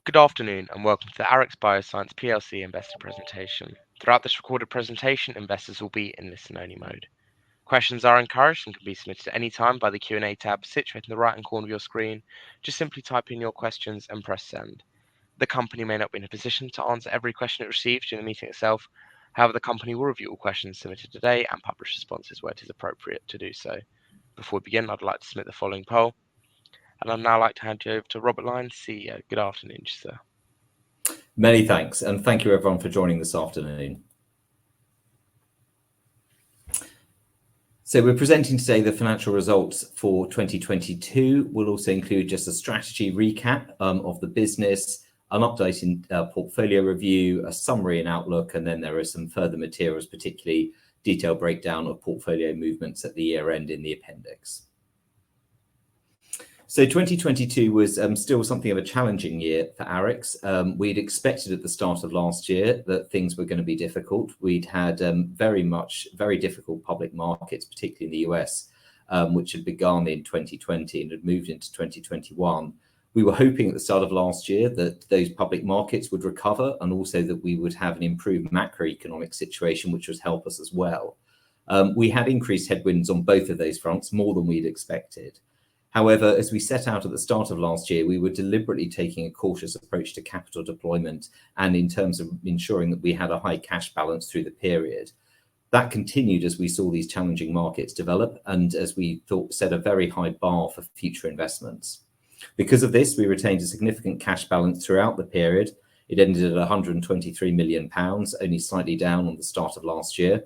Good afternoon and welcome to the ARIX BioScience PLC investor presentation. Throughout this recorded presentation, investors will be in listen-only mode. Questions are encouraged and can be submitted at any time by the Q&A tab situated in the right-hand corner of your screen. Just simply type in your questions and press send. The company may not be in a position to answer every question it receives during the meeting itself. However, the company will review all questions submitted today and publish responses where it is appropriate to do so. Before we begin, I'd like to submit the following poll, and I'd now like to hand you over to Robert Lyons, CEO. Good afternoon, sir. Many thanks, and thank you everyone for joining this afternoon. So we're presenting today the financial results for 2022. We'll also include just a strategy recap of the business, an update in portfolio review, a summary and outlook, and then there are some further materials, particularly detailed breakdown of portfolio movements at the year end in the appendix. So 2022 was still something of a challenging year for ARIX. We'd expected at the start of last year that things were going to be difficult. We'd had very difficult public markets, particularly in the US, which had begun in 2020 and had moved into 2021. We were hoping at the start of last year that those public markets would recover and also that we would have an improved macroeconomic situation, which would help us as well. We had increased headwinds on both of those fronts, more than we'd expected. However, as we set out at the start of last year, we were deliberately taking a cautious approach to capital deployment and in terms of ensuring that we had a high cash balance through the period. That continued as we saw these challenging markets develop and as we set a very high bar for future investments. Because of this, we retained a significant cash balance throughout the period. It ended at £123 million, only slightly down on the start of last year.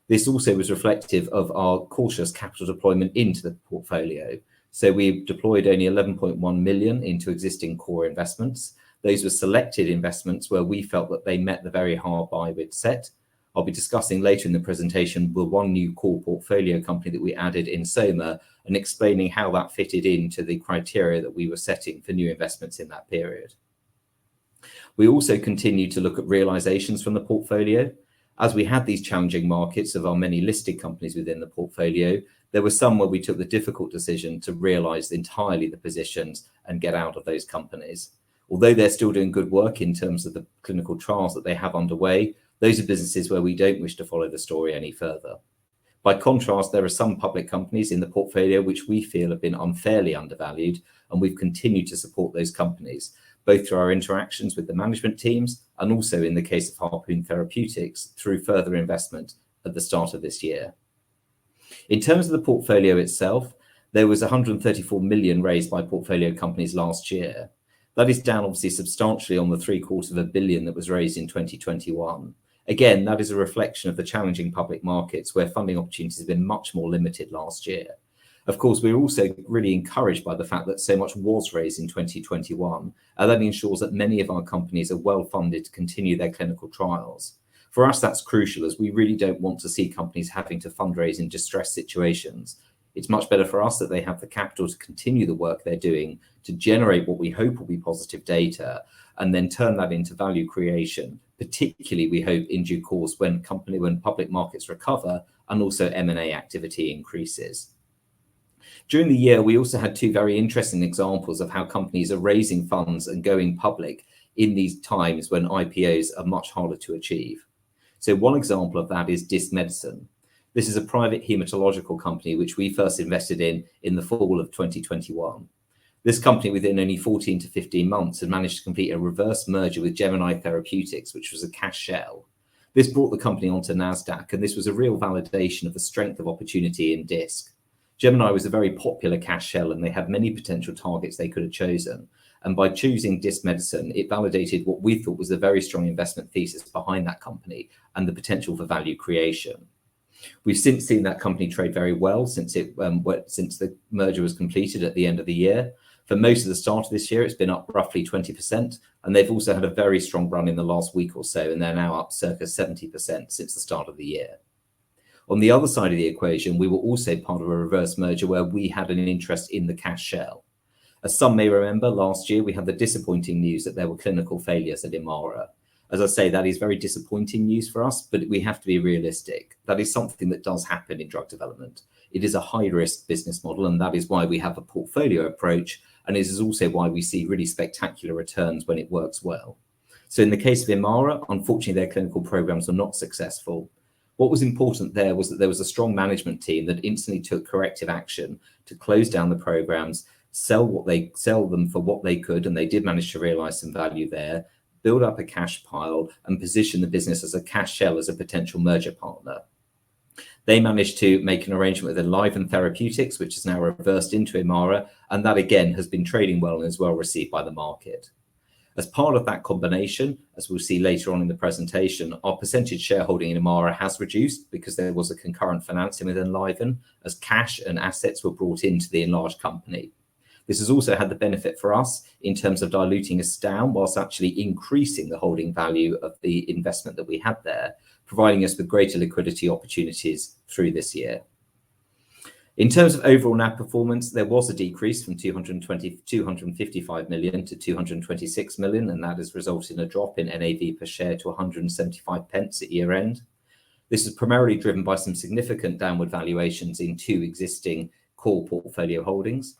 This also was reflective of our cautious capital deployment into the portfolio. So we deployed only 11.1 million into existing core investments. Those were selected investments where we felt that they met the very hard bar we'd set. I'll be discussing later in the presentation the one new core portfolio company that we added in Soma and explaining how that fitted into the criteria that we were setting for new investments in that period. We also continued to look at realizations from the portfolio. As we had these challenging markets of our many listed companies within the portfolio, there were some where we took the difficult decision to realize entirely the positions and get out of those companies. Although they're still doing good work in terms of the clinical trials that they have underway, those are businesses where we don't wish to follow the story any further. By contrast, there are some public companies in the portfolio which we feel have been unfairly undervalued, and we've continued to support those companies, both through our interactions with the management teams and also in the case of Harpoon Therapeutics through further investment at the start of this year. In terms of the portfolio itself, there was 134 million raised by portfolio companies last year. That is down obviously substantially on the £750 million that was raised in 2021. Again, that is a reflection of the challenging public markets where funding opportunities have been much more limited last year. Of course, we're also really encouraged by the fact that so much was raised in 2021, and that ensures that many of our companies are well funded to continue their clinical trials. For us, that's crucial as we really don't want to see companies having to fundraise in distressed situations. It's much better for us that they have the capital to continue the work they're doing, to generate what we hope will be positive data, and then turn that into value creation, particularly we hope in due course when public markets recover and also M&A activity increases. During the year, we also had two very interesting examples of how companies are raising funds and going public in these times when IPOs are much harder to achieve. So one example of that is Disc Medicine. This is a private hematological company which we first invested in the fall of 2021. This company, within only 14 to 15 months, had managed to complete a reverse merger with Gemini Therapeutics, which was a cash shell. This brought the company onto NASDAQ, and this was a real validation of the strength of opportunity in Disc. Gemini was a very popular cash shell, and they had many potential targets they could have chosen. And by choosing Disc Medicine, it validated what we thought was a very strong investment thesis behind that company and the potential for value creation. We've since seen that company trade very well since the merger was completed at the end of the year. For most of the start of this year, it's been up roughly 20%, and they've also had a very strong run in the last week or so, and they're now up circa 70% since the start of the year. On the other side of the equation, we were also part of a reverse merger where we had an interest in the cash shell. As some may remember, last year we had the disappointing news that there were clinical failures at Imara. As I say, that is very disappointing news for us, but we have to be realistic. That is something that does happen in drug development. It is a high-risk business model, and that is why we have a portfolio approach, and it is also why we see really spectacular returns when it works well. So in the case of Imara, unfortunately, their clinical programs were not successful. What was important there was that there was a strong management team that instantly took corrective action to close down the programs, sell them for what they could, and they did manage to realize some value there, build up a cash pile, and position the business as a cash shell as a potential merger partner. They managed to make an arrangement with Enliven Therapeutics, which is now reversed into Imara, and that again has been trading well and is well received by the market. As part of that combination, as we'll see later on in the presentation, our percentage shareholding in Imara has reduced because there was a concurrent financing with Enliven as cash and assets were brought into the enlarged company. This has also had the benefit for us in terms of diluting us down whilst actually increasing the holding value of the investment that we had there, providing us with greater liquidity opportunities through this year. In terms of overall NAV performance, there was a decrease from 255 million to 226 million, and that has resulted in a drop in NAV per share to 175 pence at year end. This is primarily driven by some significant downward valuations in two existing core portfolio holdings.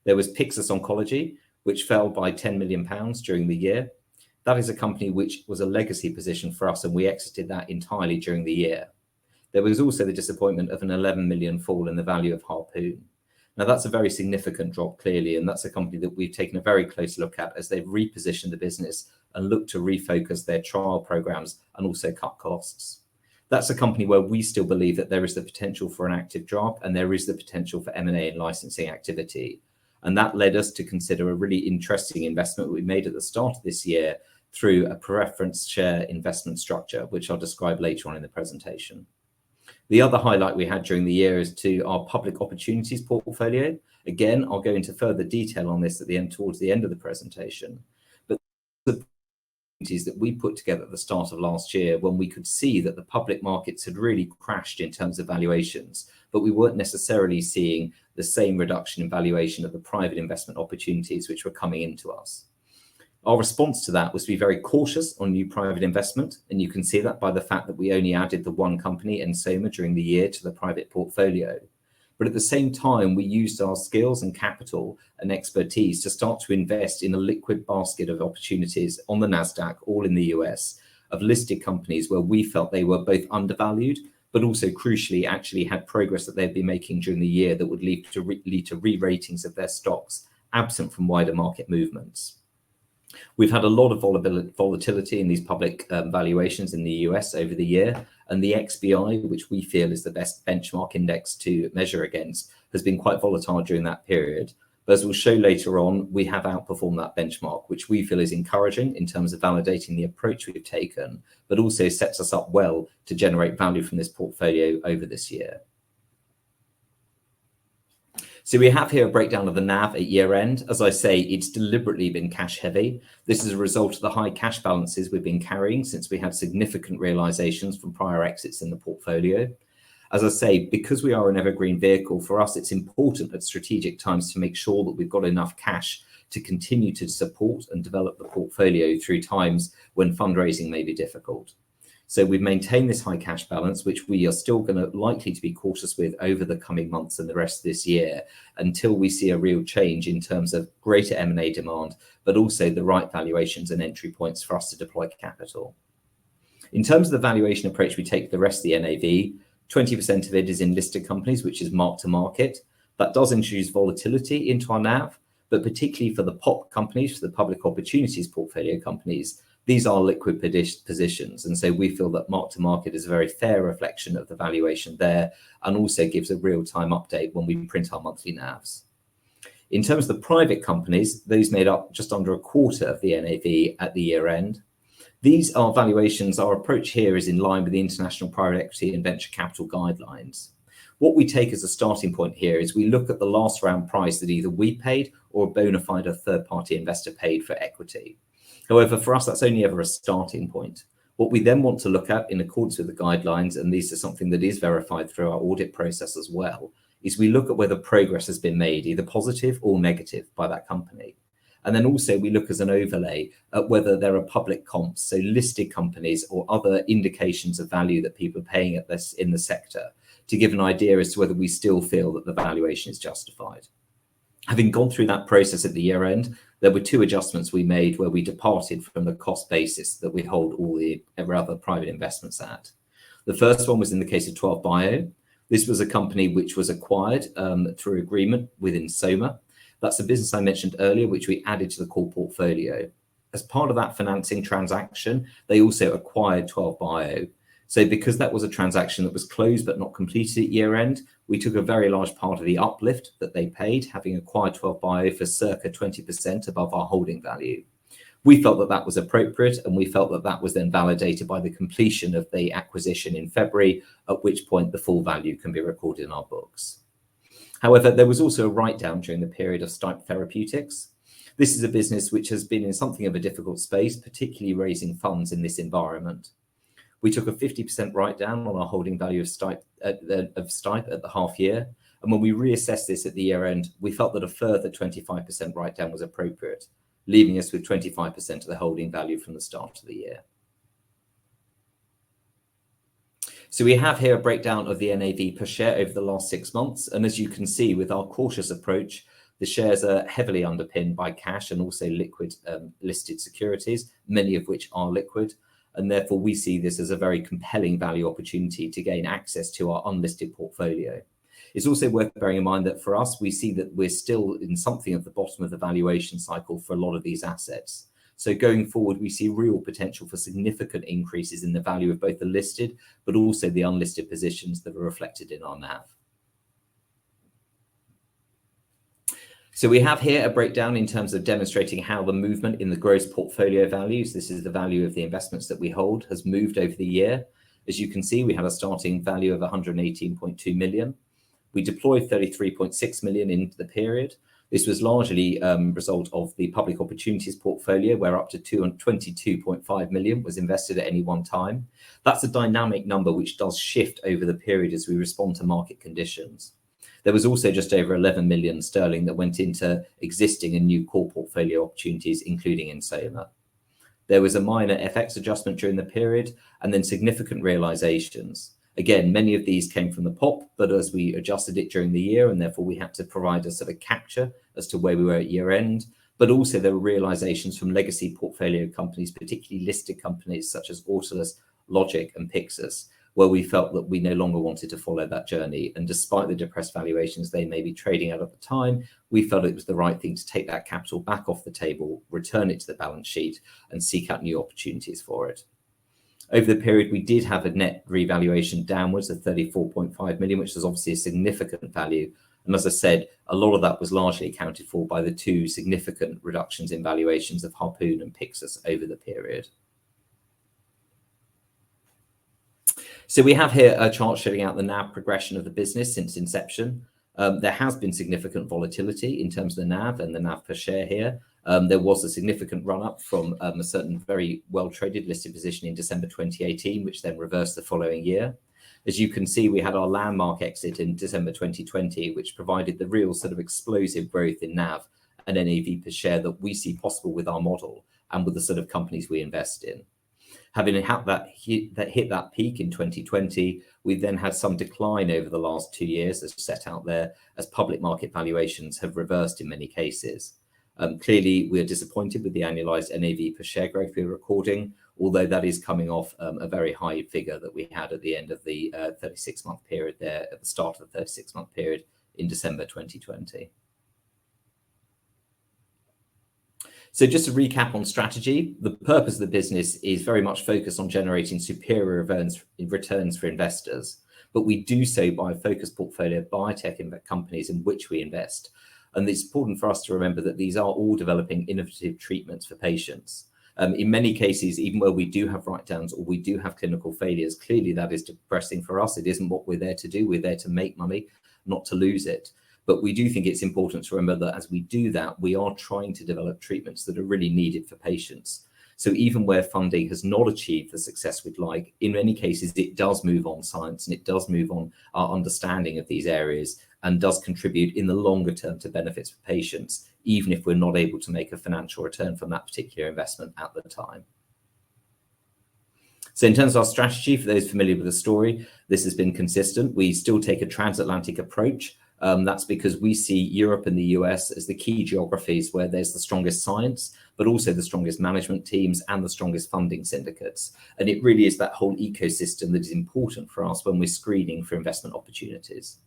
There was Pyxis Oncology, which fell by £10 million during the year. That is a company which was a legacy position for us, and we exited that entirely during the year. There was also the disappointment of an 11 million fall in the value of Harpoon. Now, that's a very significant drop, clearly, and that's a company that we've taken a very close look at as they've repositioned the business and looked to refocus their trial programs and also cut costs. That's a company where we still believe that there is the potential for an active drop and there is the potential for M&A and licensing activity. And that led us to consider a really interesting investment we made at the start of this year through a preference share investment structure, which I'll describe later on in the presentation. The other highlight we had during the year is to our public opportunities portfolio. Again, I'll go into further detail on this towards the end of the presentation. But the opportunities that we put together at the start of last year, when we could see that the public markets had really crashed in terms of valuations, but we weren't necessarily seeing the same reduction in valuation of the private investment opportunities which were coming into us. Our response to that was to be very cautious on new private investment, and you can see that by the fact that we only added the one company, Ensoma, during the year to the private portfolio. But at the same time, we used our skills and capital and expertise to start to invest in a liquid basket of opportunities on the NASDAQ, all in the US, of listed companies where we felt they were both undervalued, but also crucially actually had progress that they'd been making during the year that would lead to re-ratings of their stocks, absent from wider market movements. We've had a lot of volatility in these public valuations in the US over the year, and the XBI, which we feel is the best benchmark index to measure against, has been quite volatile during that period. But as we'll show later on, we have outperformed that benchmark, which we feel is encouraging in terms of validating the approach we've taken, but also sets us up well to generate value from this portfolio over this year. So we have here a breakdown of the NAV at year end. As I say, it's deliberately been cash heavy. This is a result of the high cash balances we've been carrying since we had significant realizations from prior exits in the portfolio. As I say, because we are an evergreen vehicle, for us, it's important at strategic times to make sure that we've got enough cash to continue to support and develop the portfolio through times when fundraising may be difficult. So we've maintained this high cash balance, which we are still likely to be cautious with over the coming months and the rest of this year until we see a real change in terms of greater M&A demand, but also the right valuations and entry points for us to deploy capital. In terms of the valuation approach we take for the rest of the NAV, 20% of it is in listed companies, which is mark to market. That does introduce volatility into our NAV, but particularly for the POP companies, for the public opportunities portfolio companies, these are liquid positions. And so we feel that mark to market is a very fair reflection of the valuation there and also gives a real-time update when we print our monthly NAVs. In terms of the private companies, those made up just under a quarter of the NAV at the year end. These are valuations. Our approach here is in line with the International Private Equity and Venture Capital Guidelines. What we take as a starting point here is we look at the last round price that either we paid or a bona fide third-party investor paid for equity. However, for us, that's only ever a starting point. What we then want to look at in accordance with the guidelines, and these are something that is verified through our audit process as well, is we look at whether progress has been made, either positive or negative, by that company. And then also we look as an overlay at whether there are public comps, so listed companies or other indications of value that people are paying at this in the sector, to give an idea as to whether we still feel that the valuation is justified. Having gone through that process at the year end, there were two adjustments we made where we departed from the cost basis that we hold all the other private investments at. The first one was in the case of 12 Bio. This was a company which was acquired through agreement within Soma. That's a business I mentioned earlier, which we added to the core portfolio. As part of that financing transaction, they also acquired 12 Bio. So because that was a transaction that was closed but not completed at year end, we took a very large part of the uplift that they paid, having acquired 12 Bio for circa 20% above our holding value. We felt that that was appropriate, and we felt that that was then validated by the completion of the acquisition in February, at which point the full value can be recorded in our books. However, there was also a write-down during the period of Stipe Therapeutics. This is a business which has been in something of a difficult space, particularly raising funds in this environment. We took a 50% write-down on our holding value of Stipe at the half year, and when we reassessed this at the year end, we felt that a further 25% write-down was appropriate, leaving us with 25% of the holding value from the start of the year. So we have here a breakdown of the NAV per share over the last 6 months, and as you can see, with our cautious approach, the shares are heavily underpinned by cash and also liquid listed securities, many of which are liquid, and therefore we see this as a very compelling value opportunity to gain access to our unlisted portfolio. It's also worth bearing in mind that for us, we see that we're still in something at the bottom of the valuation cycle for a lot of these assets. So going forward, we see real potential for significant increases in the value of both the listed, but also the unlisted positions that are reflected in our NAV. So we have here a breakdown in terms of demonstrating how the movement in the gross portfolio values, this is the value of the investments that we hold, has moved over the year. As you can see, we had a starting value of 118.2 million. We deployed 33.6 million into the period. This was largely a result of the public opportunities portfolio, where up to 22.5 million was invested at any one time. That's a dynamic number which does shift over the period as we respond to market conditions. There was also just over 11 million sterling that went into existing and new core portfolio opportunities, including in Soma. There was a minor FX adjustment during the period, and then significant realizations. Again, many of these came from the POP, but as we adjusted it during the year, and therefore we had to provide a sort of capture as to where we were at year end. But also there were realizations from legacy portfolio companies, particularly listed companies such as Autolus, Logic, and Pixus, where we felt that we no longer wanted to follow that journey. And despite the depressed valuations they may be trading at the time, we felt it was the right thing to take that capital back off the table, return it to the balance sheet, and seek out new opportunities for it. Over the period, we did have a net revaluation downwards of 34.5 million, which was obviously a significant value. And as I said, a lot of that was largely accounted for by the two significant reductions in valuations of Harpoon and Pixus over the period. So we have here a chart showing out the NAV progression of the business since inception. There has been significant volatility in terms of the NAV and the NAV per share here. There was a significant run up from a certain very well traded listed position in December 2018, which then reversed the following year. As you can see, we had our landmark exit in December 2020, which provided the real sort of explosive growth in NAV and NAV per share that we see possible with our model and with the sort of companies we invest in. Having had that hit that peak in 2020, we then had some decline over the last 2 years, as set out there, as public market valuations have reversed in many cases. Clearly, we are disappointed with the annualized NAV per share growth we're recording, although that is coming off a very high figure that we had at the end of the 36-month period there, at the start of the 36-month period in December 2020. So just to recap on strategy, the purpose of the business is very much focused on generating superior returns for investors, but we do so by a focused portfolio of biotech companies in which we invest. And it's important for us to remember that these are all developing innovative treatments for patients. In many cases, even where we do have write-downs or we do have clinical failures, clearly that is depressing for us. It isn't what we're there to do. We're there to make money, not to lose it. But we do think it's important to remember that as we do that, we are trying to develop treatments that are really needed for patients. So even where funding has not achieved the success we'd like, in many cases, it does move on science and it does move on our understanding of these areas. and does contribute in the longer term to benefits for patients, even if we're not able to make a financial return from that particular investment at the time. So in terms of our strategy, for those familiar with the story, this has been consistent. We still take a transatlantic approach. That's because we see Europe and the US as the key geographies where there's the strongest science, but also the strongest management teams and the strongest funding syndicates. And it really is that whole ecosystem that is important for us when we're screening for investment opportunities.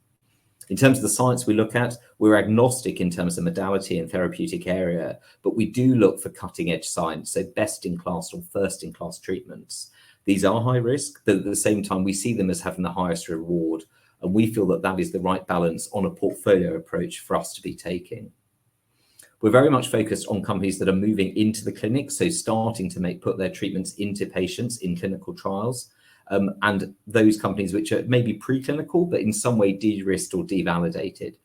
In terms of the science we look at, we're agnostic in terms of modality and therapeutic area, but we do look for cutting edge science, so best in class or first in class treatments. These are high risk, but at the same time, we see them as having the highest reward. And we feel that that is the right balance on a portfolio approach for us to be taking. We're very much focused on companies that are moving into the clinic, so starting to put their treatments into patients in clinical trials, and those companies which are maybe preclinical, but in some way de-risked or validated,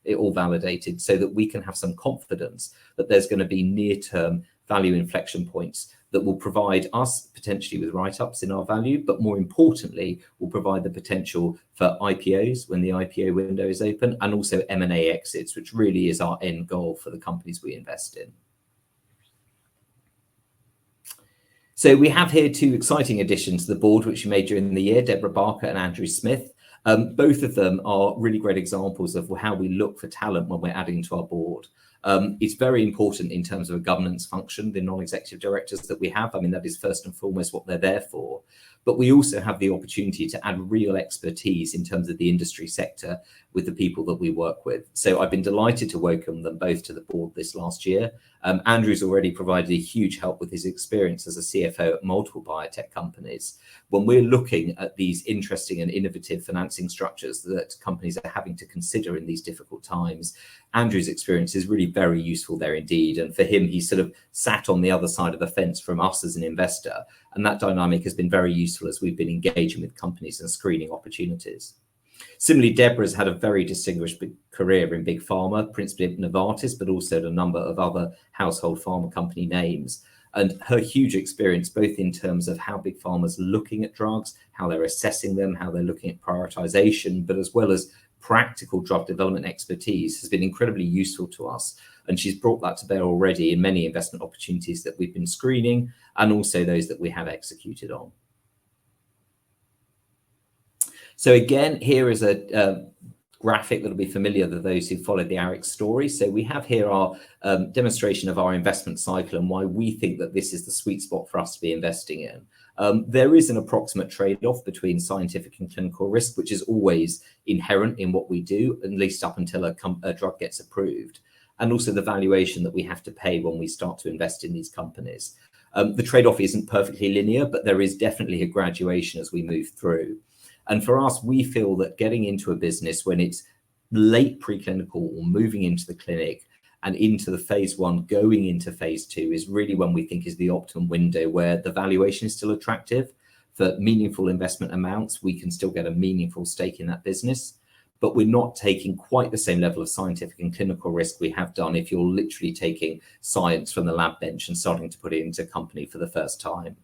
so that we can have some confidence that there's going to be near-term value inflection points that will provide us potentially with write-ups in our value, but more importantly, will provide the potential for IPOs when the IPO window is open, and also M&A exits, which really is our end goal for the companies we invest in. So we have here two exciting additions to the board, which we made during the year, Deborah Barker and Andrew Smith. Both of them are really great examples of how we look for talent when we're adding to our board. It's very important in terms of a governance function, the non-executive directors that we have. I mean, that is first and foremost what they're there for. But we also have the opportunity to add real expertise in terms of the industry sector with the people that we work with. So I've been delighted to welcome them both to the board this last year. Andrew's already provided a huge help with his experience as a CFO at multiple biotech companies. When we're looking at these interesting and innovative financing structures that companies are having to consider in these difficult times, Andrew's experience is really very useful there indeed. And for him, he sort of sat on the other side of the fence from us as an investor. And that dynamic has been very useful as we've been engaging with companies and screening opportunities. Similarly, Deborah's had a very distinguished career in big pharma, principally at Novartis, but also at a number of other household pharma company names. And her huge experience, both in terms of how big pharma's looking at drugs, how they're assessing them, how they're looking at prioritization, but as well as practical drug development expertise, has been incredibly useful to us. And she's brought that to bear already in many investment opportunities that we've been screening, and also those that we have executed on. So again, here is a graphic that will be familiar to those who followed the ARIX story. So we have here our demonstration of our investment cycle and why we think that this is the sweet spot for us to be investing in. There is an approximate trade-off between scientific and clinical risk, which is always inherent in what we do, at least up until a drug gets approved, and also the valuation that we have to pay when we start to invest in these companies. The trade-off isn't perfectly linear, but there is definitely a graduation as we move through. And for us, we feel that getting into a business when it's late preclinical or moving into the clinic and into the phase 1, going into phase 2 is really when we think is the optimum window where the valuation is still attractive. For meaningful investment amounts, we can still get a meaningful stake in that business, but we're not taking quite the same level of scientific and clinical risk we have done if you're literally taking science from the lab bench and starting to put it into a company for the first time.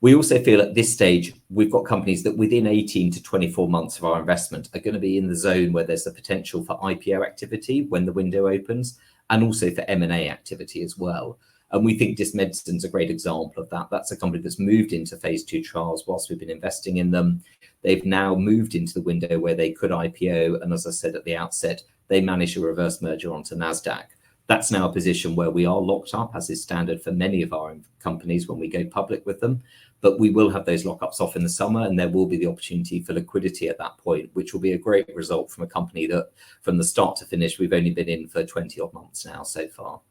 We also feel at this stage, we've got companies that within 18 to 24 months of our investment are going to be in the zone where there's the potential for IPO activity when the window opens, and also for M&A activity as well. And we think Dismedicine's a great example of that. That's a company that's moved into phase 2 trials whilst we've been investing in them. They've now moved into the window where they could IPO. And as I said at the outset, they managed a reverse merger onto NASDAQ. That's now a position where we are locked up, as is standard for many of our companies when we go public with them. But we will have those lockups off in the summer, and there will be the opportunity for liquidity at that point, which will be a great result from a company that from the start to finish, we've only been in for 20 odd months now so far.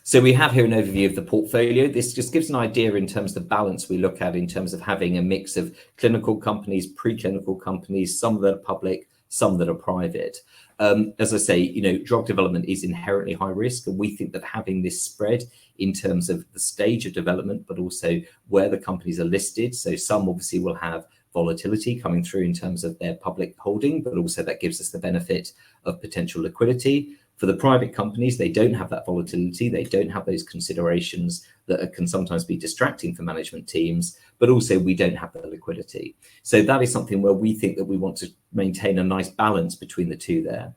So we have here an overview of the portfolio. This just gives an idea in terms of the balance we look at in terms of having a mix of clinical companies, preclinical companies, some that are public, some that are private. As I say, drug development is inherently high risk, and we think that having this spread in terms of the stage of development, but also where the companies are listed. So some obviously will have volatility coming through in terms of their public holding, but also that gives us the benefit of potential liquidity. For the private companies, they don't have that volatility. They don't have those considerations that can sometimes be distracting for management teams, but also we don't have the liquidity. So that is something where we think that we want to maintain a nice balance between the two there.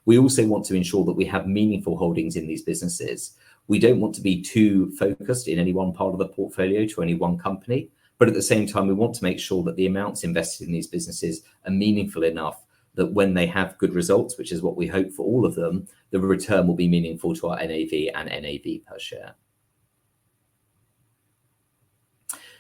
We also want to ensure that we have meaningful holdings in these businesses. We don't want to be too focused in any one part of the portfolio to any one company, but at the same time, we want to make sure that the amounts invested in these businesses are meaningful enough that when they have good results, which is what we hope for all of them, the return will be meaningful to our NAV and NAV per share.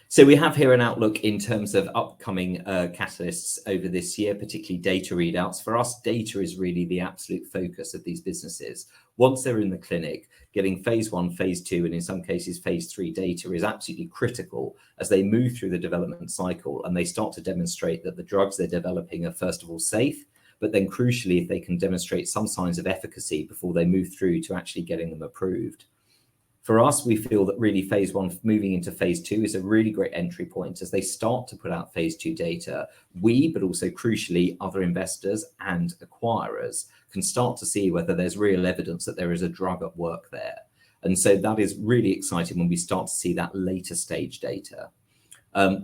So we have here an outlook in terms of upcoming catalysts over this year, particularly data readouts. For us, data is really the absolute focus of these businesses. Once they're in the clinic, getting phase 1, phase 2, and in some cases phase 3 data is absolutely critical as they move through the development cycle and they start to demonstrate that the drugs they're developing are first of all safe, but then crucially, if they can demonstrate some signs of efficacy before they move through to actually getting them approved. For us, we feel that really phase 1 moving into phase 2 is a really great entry point as they start to put out phase 2 data. We, but also crucially, other investors and acquirers can start to see whether there's real evidence that there is a drug at work there. And so that is really exciting when we start to see that later stage data.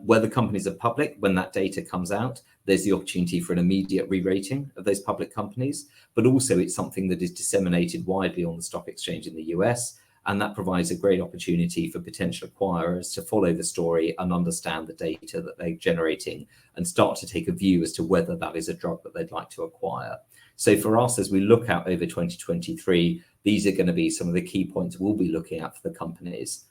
Whether companies are public, when that data comes out, there's the opportunity for an immediate re-rating of those public companies, but also it's something that is disseminated widely on the stock exchange in the US. And that provides a great opportunity for potential acquirers to follow the story and understand the data that they're generating and start to take a view as to whether that is a drug that they'd like to acquire. So for us, as we look out over 2023, these are going to be some of the key points we'll be looking at for the companies.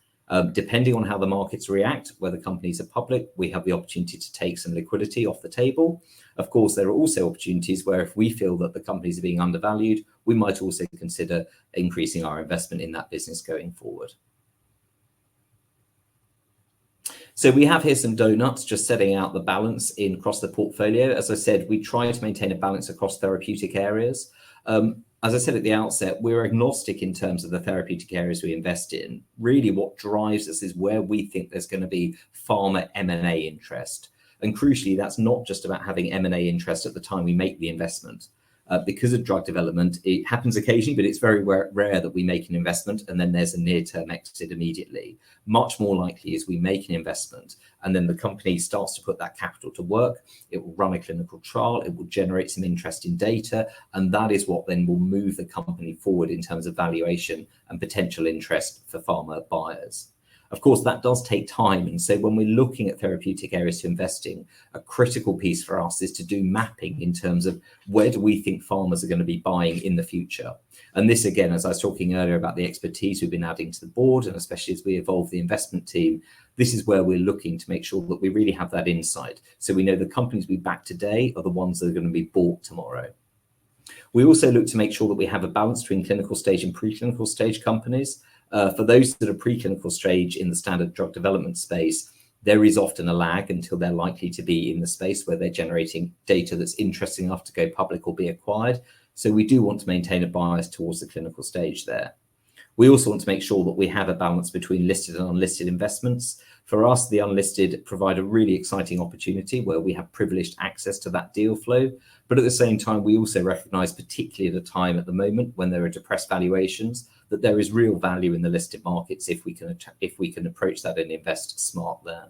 Depending on how the markets react, whether companies are public, we have the opportunity to take some liquidity off the table. Of course, there are also opportunities where if we feel that the companies are being undervalued, we might also consider increasing our investment in that business going forward. So we have here some donuts just setting out the balance across the portfolio. As I said, we try to maintain a balance across therapeutic areas. As I said at the outset, we're agnostic in terms of the therapeutic areas we invest in. Really what drives us is where we think there's going to be pharma M&A interest. And crucially, that's not just about having M&A interest at the time we make the investment. Because of drug development, it happens occasionally, but it's very rare that we make an investment and then there's a near-term exit immediately. Much more likely is we make an investment and then the company starts to put that capital to work. It will run a clinical trial, it will generate some interesting data, and that is what then will move the company forward in terms of valuation and potential interest for pharma buyers. Of course, that does take time. And so when we're looking at therapeutic areas to invest in, a critical piece for us is to do mapping in terms of where do we think farmers are going to be buying in the future. And this, again, as I was talking earlier about the expertise we've been adding to the board, and especially as we evolve the investment team, this is where we're looking to make sure that we really have that insight. So we know the companies we back today are the ones that are going to be bought tomorrow. We also look to make sure that we have a balance between clinical stage and preclinical stage companies. For those that are preclinical stage in the standard drug development space, there is often a lag until they're likely to be in the space where they're generating data that's interesting enough to go public or be acquired. So we do want to maintain a bias towards the clinical stage there. We also want to make sure that we have a balance between listed and unlisted investments. For us, the unlisted provide a really exciting opportunity where we have privileged access to that deal flow. But at the same time, we also recognize, particularly at a time at the moment when there are depressed valuations, that there is real value in the listed markets if we can approach that and invest smart there.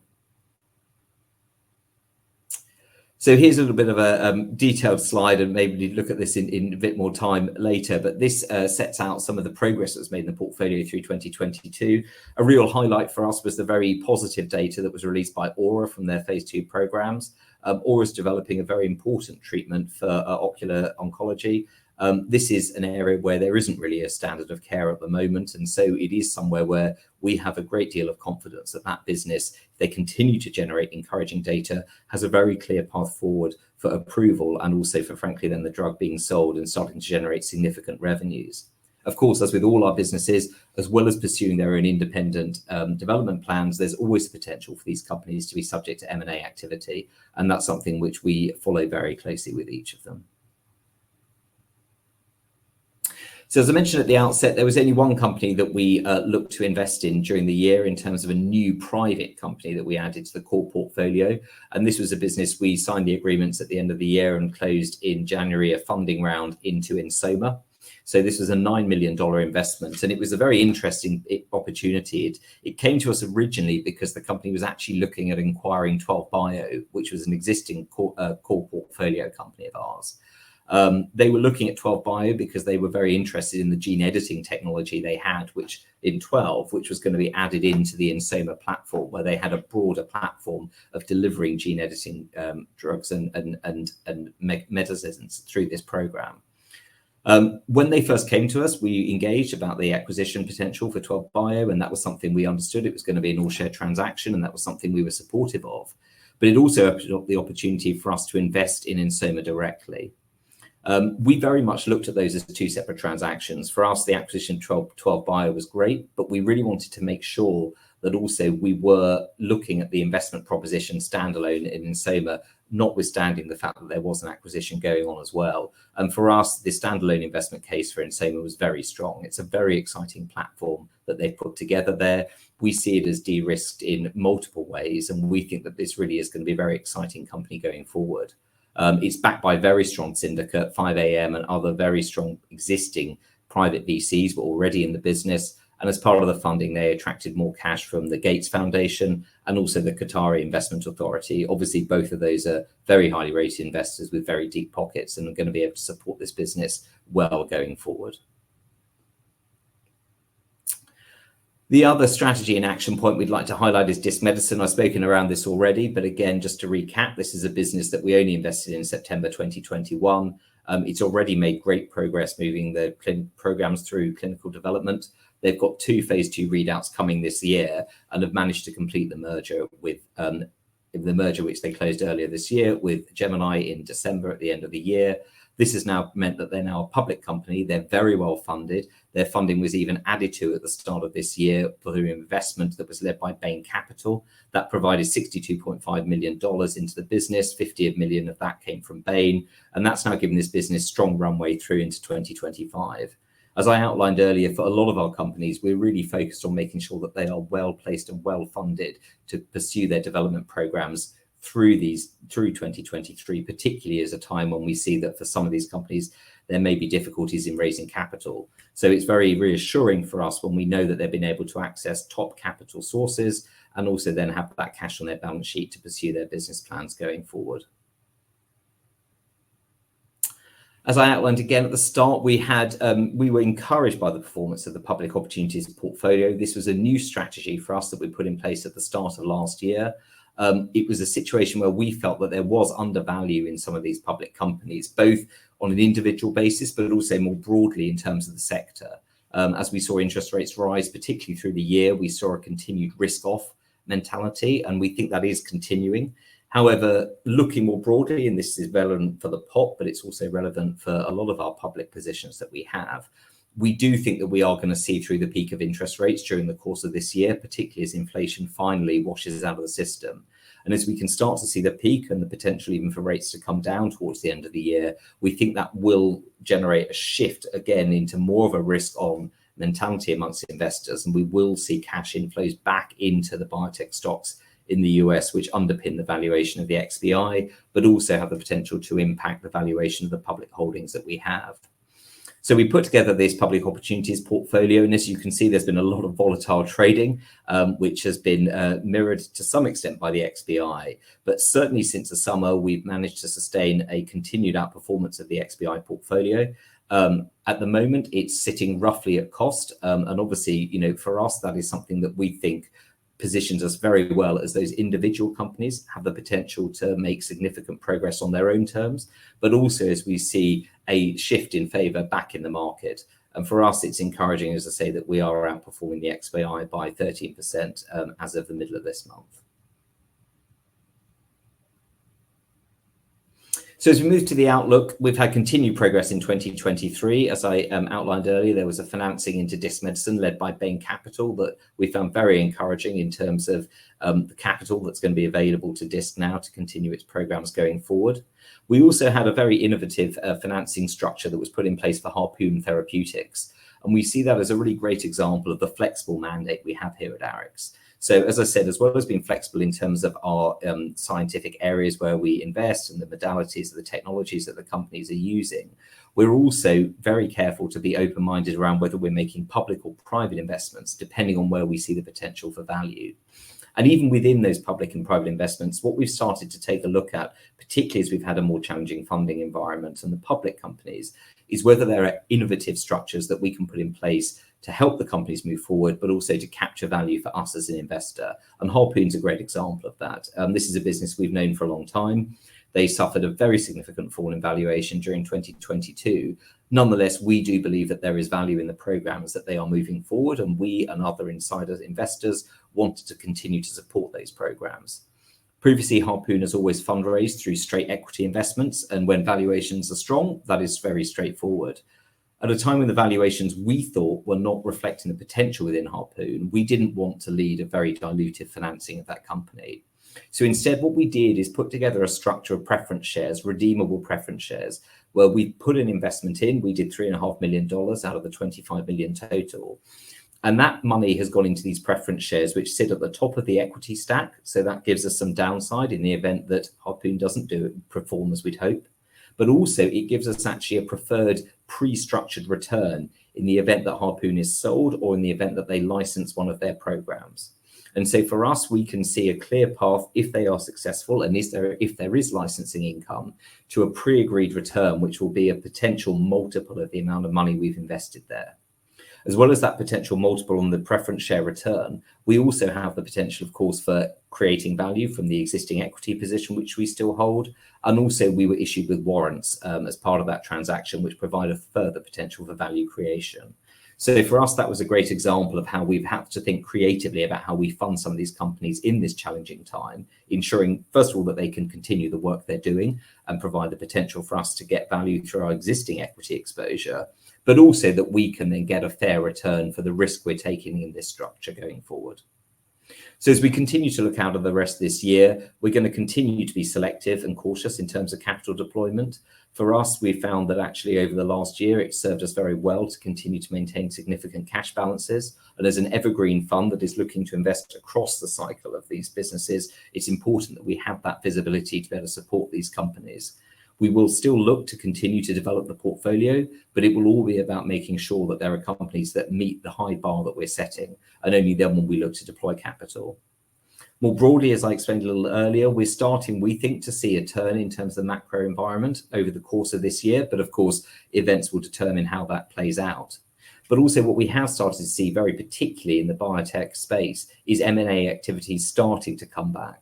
So here's a little bit of a detailed slide, and maybe look at this in a bit more time later, but this sets out some of the progress that was made in the portfolio through 2022. A real highlight for us was the very positive data that was released by Aura from their phase 2 programs. Aura is developing a very important treatment for ocular oncology. This is an area where there isn't really a standard of care at the moment. And so it is somewhere where we have a great deal of confidence that that business, if they continue to generate encouraging data, has a very clear path forward for approval and also for, frankly, then the drug being sold and starting to generate significant revenues. Of course, as with all our businesses, as well as pursuing their own independent development plans, there's always the potential for these companies to be subject to M&A activity. And that's something which we follow very closely with each of them. So as I mentioned at the outset, there was only one company that we looked to invest in during the year in terms of a new private company that we added to the core portfolio. And this was a business we signed the agreements at the end of the year and closed in January a funding round into Insoma. So this was a $9 million investment, and it was a very interesting opportunity. It came to us originally because the company was actually looking at acquiring 12 Bio, which was an existing core portfolio company of ours. They were looking at 12 Bio because they were very interested in the gene editing technology they had, which was going to be added into the Ensoma platform, where they had a broader platform of delivering gene editing drugs and medicines through this program. When they first came to us, we engaged about the acquisition potential for 12 Bio, and that was something we understood. It was going to be an all-share transaction, and that was something we were supportive of. But it also opened up the opportunity for us to invest in Ensoma directly. We very much looked at those as two separate transactions. For us, the acquisition of 12 Bio was great, but we really wanted to make sure that also we were looking at the investment proposition standalone in Ensoma, notwithstanding the fact that there was an acquisition going on as well. And for us, the standalone investment case for Ensoma was very strong. It's a very exciting platform that they've put together there. We see it as de-risked in multiple ways, and we think that this really is going to be a very exciting company going forward. It's backed by a very strong syndicate. 5AM and other very strong existing private VCs were already in the business. And as part of the funding, they attracted more cash from the Gates Foundation and also the Qatari Investment Authority. Obviously, both of those are very highly rated investors with very deep pockets and are going to be able to support this business well going forward. The other strategy and action point we'd like to highlight is Disc Medicine. I've spoken around this already, but again, just to recap, this is a business that we only invested in September 2021. It's already made great progress moving the programs through clinical development. They've got 2 phase 2 readouts coming this year and have managed to complete the merger with which they closed earlier this year with Gemini in December at the end of the year. This has now meant that they're now a public company. They're very well funded. Their funding was even added to at the start of this year through investment that was led by Bain Capital. That provided $62.5 million into the business. 50 million of that came from Bain. And that's now given this business strong runway through into 2025. As I outlined earlier, for a lot of our companies, we're really focused on making sure that they are well placed and well funded to pursue their development programs through 2023, particularly as a time when we see that for some of these companies, there may be difficulties in raising capital. So it's very reassuring for us when we know that they've been able to access top capital sources and also then have that cash on their balance sheet to pursue their business plans going forward. As I outlined again at the start, we were encouraged by the performance of the public opportunities portfolio. This was a new strategy for us that we put in place at the start of last year. It was a situation where we felt that there was undervalue in some of these public companies, both on an individual basis, but also more broadly in terms of the sector. As we saw interest rates rise, particularly through the year, we saw a continued risk-off mentality, and we think that is continuing. However, looking more broadly, and this is relevant for the POP, but it's also relevant for a lot of our public positions that we have, we do think that we are going to see through the peak of interest rates during the course of this year, particularly as inflation finally washes out of the system. And as we can start to see the peak and the potential even for rates to come down towards the end of the year, we think that will generate a shift again into more of a risk-on mentality amongst investors. And we will see cash inflows back into the biotech stocks in the US, which underpin the valuation of the XBI, but also have the potential to impact the valuation of the public holdings that we have. So we put together this public opportunities portfolio, and as you can see, there's been a lot of volatile trading, which has been mirrored to some extent by the XBI. But certainly since the summer, we've managed to sustain a continued outperformance of the XBI portfolio. At the moment, it's sitting roughly at cost. And obviously, for us, that is something that we think positions us very well as those individual companies have the potential to make significant progress on their own terms, but also as we see a shift in favor back in the market. And for us, it's encouraging, as I say, that we are outperforming the XBI by 13% as of the middle of this month. So as we move to the outlook, we've had continued progress in 2023. As I outlined earlier, there was a financing into Disc Medicine led by Bain Capital that we found very encouraging in terms of the capital that's going to be available to Disc now to continue its programs going forward. We also had a very innovative financing structure that was put in place for Harpoon Therapeutics. And we see that as a really great example of the flexible mandate we have here at ARIX. So as I said, as well as being flexible in terms of our scientific areas where we invest and the modalities of the technologies that the companies are using, we're also very careful to be open-minded around whether we're making public or private investments, depending on where we see the potential for value. And even within those public and private investments, what we've started to take a look at, particularly as we've had a more challenging funding environment and the public companies, is whether there are innovative structures that we can put in place to help the companies move forward, but also to capture value for us as an investor. And Harpoon's a great example of that. This is a business we've known for a long time. They suffered a very significant fall in valuation during 2022. Nonetheless, we do believe that there is value in the programs that they are moving forward, and we and other insider investors wanted to continue to support those programs. Previously, Harpoon has always fundraised through straight equity investments, and when valuations are strong, that is very straightforward. At a time when the valuations we thought were not reflecting the potential within Harpoon, we didn't want to lead a very dilutive financing of that company. So instead, what we did is put together a structure of preference shares, redeemable preference shares, where we put an investment in. We did $3.5 million out of the 25 million total. And that money has gone into these preference shares, which sit at the top of the equity stack. So that gives us some downside in the event that Harpoon doesn't perform as we'd hope. But also it gives us actually a preferred pre-structured return in the event that Harpoon is sold or in the event that they license one of their programs. And so for us, we can see a clear path if they are successful and if there is licensing income to a pre-agreed return, which will be a potential multiple of the amount of money we've invested there. As well as that potential multiple on the preference share return, we also have the potential, of course, for creating value from the existing equity position, which we still hold. And also we were issued with warrants as part of that transaction, which provide a further potential for value creation. So for us, that was a great example of how we've had to think creatively about how we fund some of these companies in this challenging time, ensuring, first of all, that they can continue the work they're doing and provide the potential for us to get value through our existing equity exposure, but also that we can then get a fair return for the risk we're taking in this structure going forward. So as we continue to look out of the rest of this year, we're going to continue to be selective and cautious in terms of capital deployment. For us, we found that actually over the last year, it served us very well to continue to maintain significant cash balances. And as an evergreen fund that is looking to invest across the cycle of these businesses, it's important that we have that visibility to be able to support these companies. We will still look to continue to develop the portfolio, but it will all be about making sure that there are companies that meet the high bar that we're setting, and only then will we look to deploy capital. More broadly, as I explained a little earlier, we're starting, we think, to see a turn in terms of the macro environment over the course of this year, but of course, events will determine how that plays out. But also what we have started to see, very particularly in the biotech space, is M&A activities starting to come back.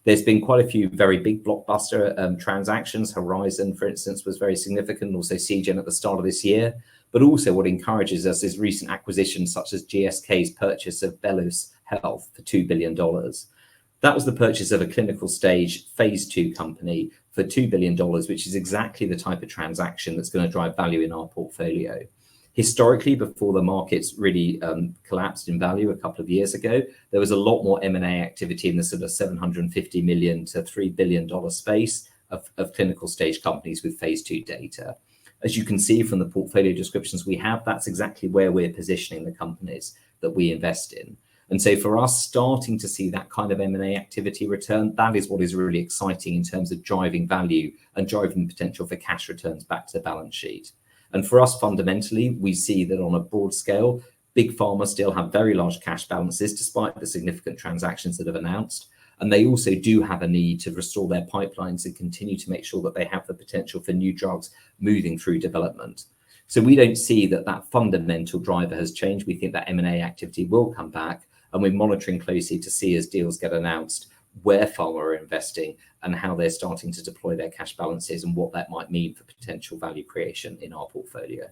There's been quite a few very big blockbuster transactions. Horizon, for instance, was very significant, also Seagen at the start of this year. But also what encourages us is recent acquisitions such as GSK's purchase of Belus Health for $2 billion. That was the purchase of a clinical stage phase 2 company for $2 billion, which is exactly the type of transaction that's going to drive value in our portfolio. Historically, before the markets really collapsed in value a couple of years ago, there was a lot more M&A activity in the sort of $750 million to $3 billion space of clinical stage companies with phase 2 data. As you can see from the portfolio descriptions we have, that's exactly where we're positioning the companies that we invest in. And so for us, starting to see that kind of M&A activity return, that is what is really exciting in terms of driving value and driving the potential for cash returns back to the balance sheet. And for us, fundamentally, we see that on a broad scale, big pharma still have very large cash balances despite the significant transactions that have announced. And they also do have a need to restore their pipelines and continue to make sure that they have the potential for new drugs moving through development. So we don't see that that fundamental driver has changed. We think that M&A activity will come back, and we're monitoring closely to see as deals get announced where pharma are investing and how they're starting to deploy their cash balances and what that might mean for potential value creation in our portfolio.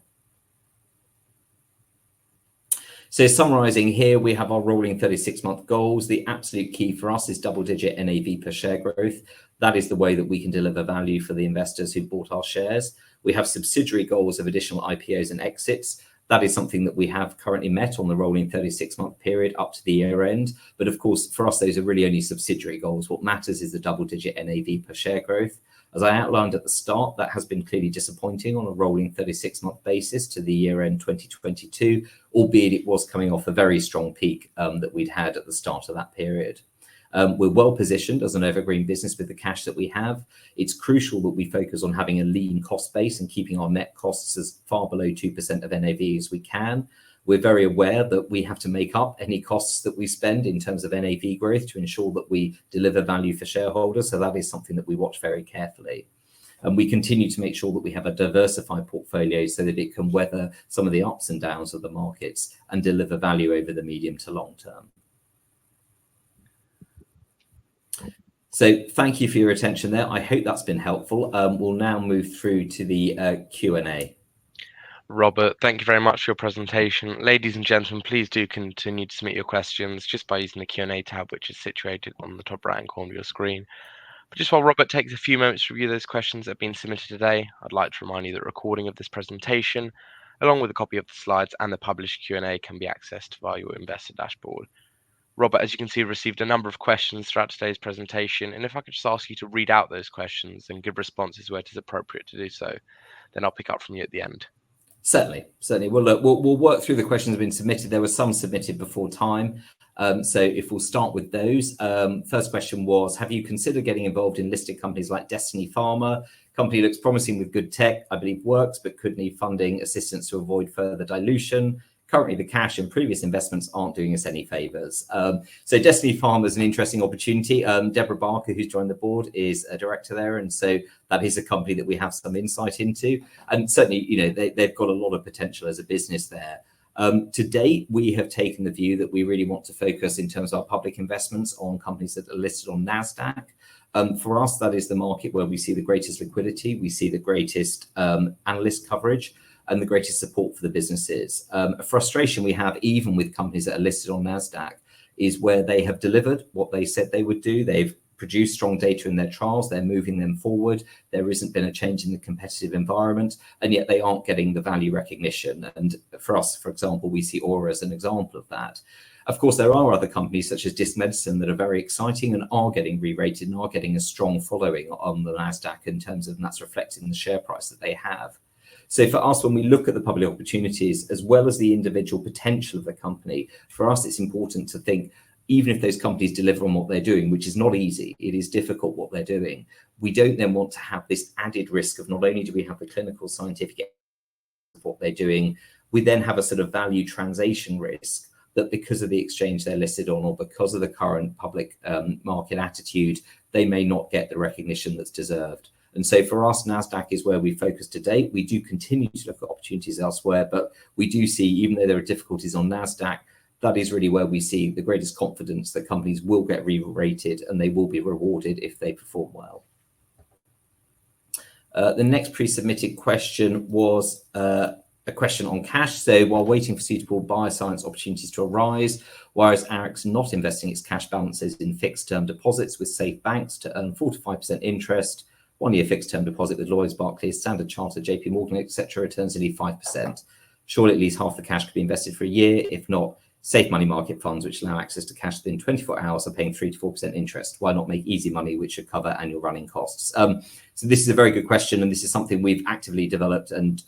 So summarizing here, we have our rolling 36-month goals. The absolute key for us is double-digit NAV per share growth. That is the way that we can deliver value for the investors who bought our shares. We have subsidiary goals of additional IPOs and exits. That is something that we have currently met on the rolling 36-month period up to the year end. But of course, for us, those are really only subsidiary goals. What matters is the double-digit NAV per share growth. As I outlined at the start, that has been clearly disappointing on a rolling 36-month basis to the year end 2022, albeit it was coming off a very strong peak that we'd had at the start of that period. We're well positioned as an evergreen business with the cash that we have. It's crucial that we focus on having a lean cost base and keeping our net costs as far below 2% of NAV as we can. We're very aware that we have to make up any costs that we spend in terms of NAV growth to ensure that we deliver value for shareholders. So that is something that we watch very carefully. And we continue to make sure that we have a diversified portfolio so that it can weather some of the ups and downs of the markets and deliver value over the medium to long term. So thank you for your attention there. I hope that's been helpful. We'll now move through to the Q&A. Robert, thank you very much for your presentation. Ladies and gentlemen, please do continue to submit your questions just by using the Q&A tab, which is situated on the top right-hand corner of your screen. But just while Robert takes a few moments to review those questions that have been submitted today, I'd like to remind you that a recording of this presentation, along with a copy of the slides and the published Q&A, can be accessed via your investor dashboard. Robert, as you can see, we've received a number of questions throughout today's presentation, and if I could just ask you to read out those questions and give responses where it is appropriate to do so, then I'll pick up from you at the end. Certainly. Well, look, we'll work through the questions that have been submitted. There were some submitted before time. So if we'll start with those. First question was, have you considered getting involved in listed companies like Destiny Pharma? Company looks promising with good tech, I believe works, but could need funding assistance to avoid further dilution. Currently, the cash and previous investments aren't doing us any favors. So Destiny Pharma is an interesting opportunity. Deborah Barker, who's joined the board, is a director there. And so that is a company that we have some insight into. And certainly, you know, they've got a lot of potential as a business there. To date, we have taken the view that we really want to focus in terms of our public investments on companies that are listed on NASDAQ. For us, that is the market where we see the greatest liquidity, we see the greatest analyst coverage, and the greatest support for the businesses. A frustration we have even with companies that are listed on NASDAQ is where they have delivered what they said they would do. They've produced strong data in their trials, they're moving them forward, there hasn't been a change in the competitive environment, and yet they aren't getting the value recognition. And for us, for example, we see Aura as an example of that. Of course, there are other companies such as Disc Medicine that are very exciting and are getting re-rated and are getting a strong following on the NASDAQ in terms of, and that's reflected in the share price that they have. So for us, when we look at the public opportunities, as well as the individual potential of the company, for us, it's important to think, even if those companies deliver on what they're doing, which is not easy, it is difficult what they're doing, we don't then want to have this added risk of not only do we have the clinical scientific of what they're doing, we then have a sort of value translation risk that because of the exchange they're listed on or because of the current public market attitude, they may not get the recognition that's deserved. And so for us, NASDAQ is where we focus to date. We do continue to look at opportunities elsewhere, but we do see, even though there are difficulties on NASDAQ, that is really where we see the greatest confidence that companies will get re-rated and they will be rewarded if they perform well. The next pre-submitted question was a question on cash. So while waiting for suitable bioscience opportunities to arise, why is ARIX not investing its cash balances in fixed term deposits with safe banks to earn 4 to 5% interest? 1 year fixed term deposit with Lloyds, Barclays, Standard Chartered, JP Morgan, etc. returns nearly 5%. Surely at least half the cash could be invested for a year. If not, safe money market funds, which allow access to cash within 24 hours, are paying 3 to 4% interest. Why not make easy money, which should cover annual running costs? So this is a very good question, and this is something we've actively developed and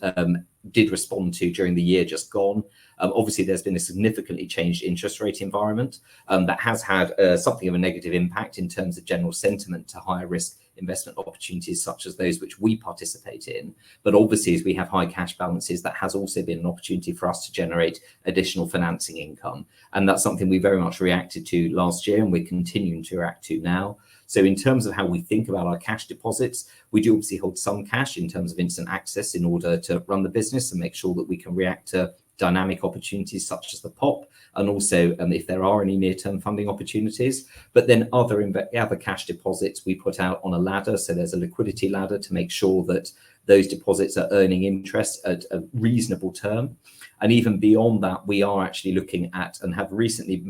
did respond to during the year just gone. Obviously, there's been a significantly changed interest rate environment that has had something of a negative impact in terms of general sentiment to higher risk investment opportunities such as those which we participate in. But obviously, as we have high cash balances, that has also been an opportunity for us to generate additional financing income. And that's something we very much reacted to last year and we're continuing to react to now. So in terms of how we think about our cash deposits, we do obviously hold some cash in terms of instant access in order to run the business and make sure that we can react to dynamic opportunities such as the POP, and also if there are any near-term funding opportunities. But then other cash deposits we put out on a ladder. So there's a liquidity ladder to make sure that those deposits are earning interest at a reasonable term. And even beyond that, we are actually looking at and have recently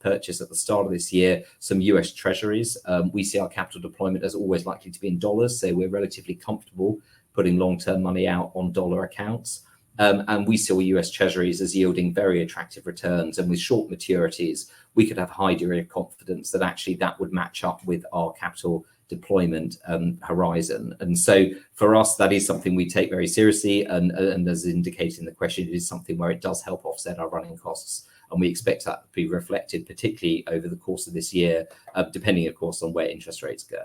purchased at the start of this year some US treasuries. We see our capital deployment as always likely to be in dollars. So we're relatively comfortable putting long-term money out on dollar accounts. And we saw US treasuries as yielding very attractive returns. And with short maturities, we could have a high degree of confidence that actually that would match up with our capital deployment horizon. And so for us, that is something we take very seriously. And as indicated in the question, it is something where it does help offset our running costs. And we expect that to be reflected, particularly over the course of this year, depending, of course, on where interest rates go.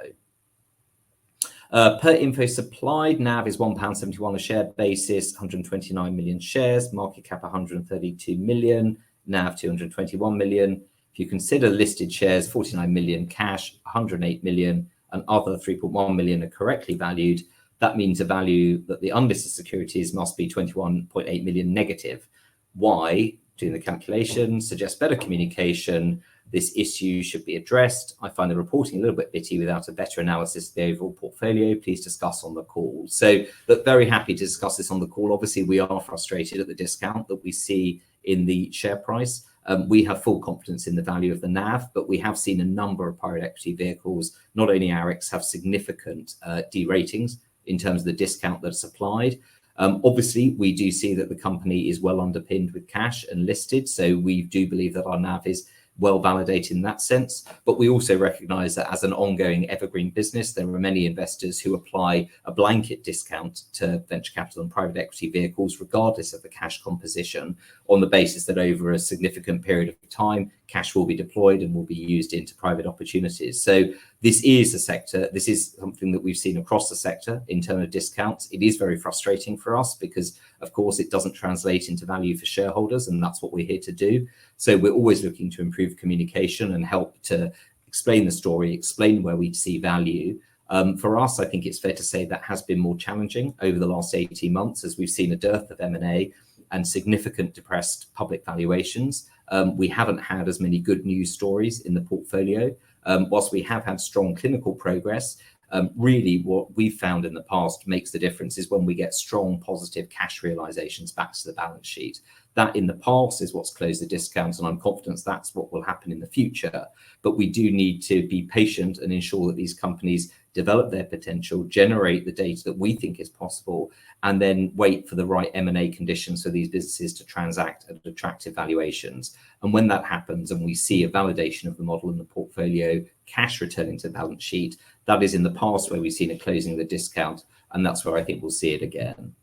Per info supplied, NAV is £1.71 a share basis, 129 million shares, market cap 132 million, NAV 221 million. If you consider listed shares, 49 million cash, 108 million, and other 3.1 million are correctly valued, that means a value that the unlisted securities must be 21.8 million negative. Why? Doing the calculation suggests better communication. This issue should be addressed. I find the reporting a little bit bitty without a better analysis of the overall portfolio. Please discuss on the call. So, but very happy to discuss this on the call. Obviously, we are frustrated at the discount that we see in the share price. We have full confidence in the value of the NAV, but we have seen a number of private equity vehicles, not only ARIX, have significant deratings in terms of the discount that's applied. Obviously, we do see that the company is well underpinned with cash and listed, so we do believe that our NAV is well validated in that sense. But we also recognize that as an ongoing evergreen business, there are many investors who apply a blanket discount to venture capital and private equity vehicles, regardless of the cash composition, on the basis that over a significant period of time, cash will be deployed and will be used into private opportunities. So this is a sector, this is something that we've seen across the sector in terms of discounts. It is very frustrating for us because, of course, it doesn't translate into value for shareholders, and that's what we're here to do. So we're always looking to improve communication and help to explain the story, explain where we see value. For us, I think it's fair to say that has been more challenging over the last 18 months as we've seen a dearth of M&A and significant depressed public valuations. We haven't had as many good news stories in the portfolio. Whilst we have had strong clinical progress, really what we've found in the past makes the difference is when we get strong positive cash realizations back to the balance sheet. That in the past is what's closed the discounts, and I'm confident that's what will happen in the future. But we do need to be patient and ensure that these companies develop their potential, generate the data that we think is possible, and then wait for the right M&A conditions for these businesses to transact at attractive valuations. And when that happens and we see a validation of the model in the portfolio, cash returning to the balance sheet, that is in the past where we've seen a closing of the discount, and that's where I think we'll see it again.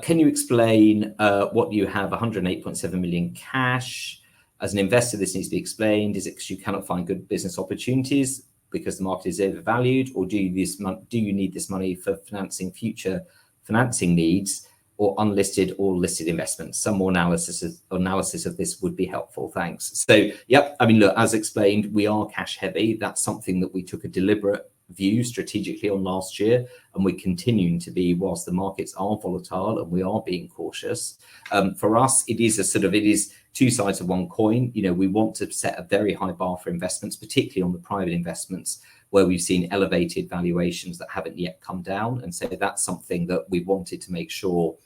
Can you explain what you have 108.7 million cash? As an investor, this needs to be explained. Is it because you cannot find good business opportunities because the market is overvalued, or do you need this money for financing future financing needs or unlisted or listed investments? Some more analysis of this would be helpful. Thanks. So, yep, I mean, look, as explained, we are cash heavy. That's something that we took a deliberate view strategically on last year, and we're continuing to be whilst the markets are volatile and we are being cautious. For us, it is two sides of one coin. You know, we want to set a very high bar for investments, particularly on the private investments where we've seen elevated valuations that haven't yet come down. And so that's something that we wanted to make sure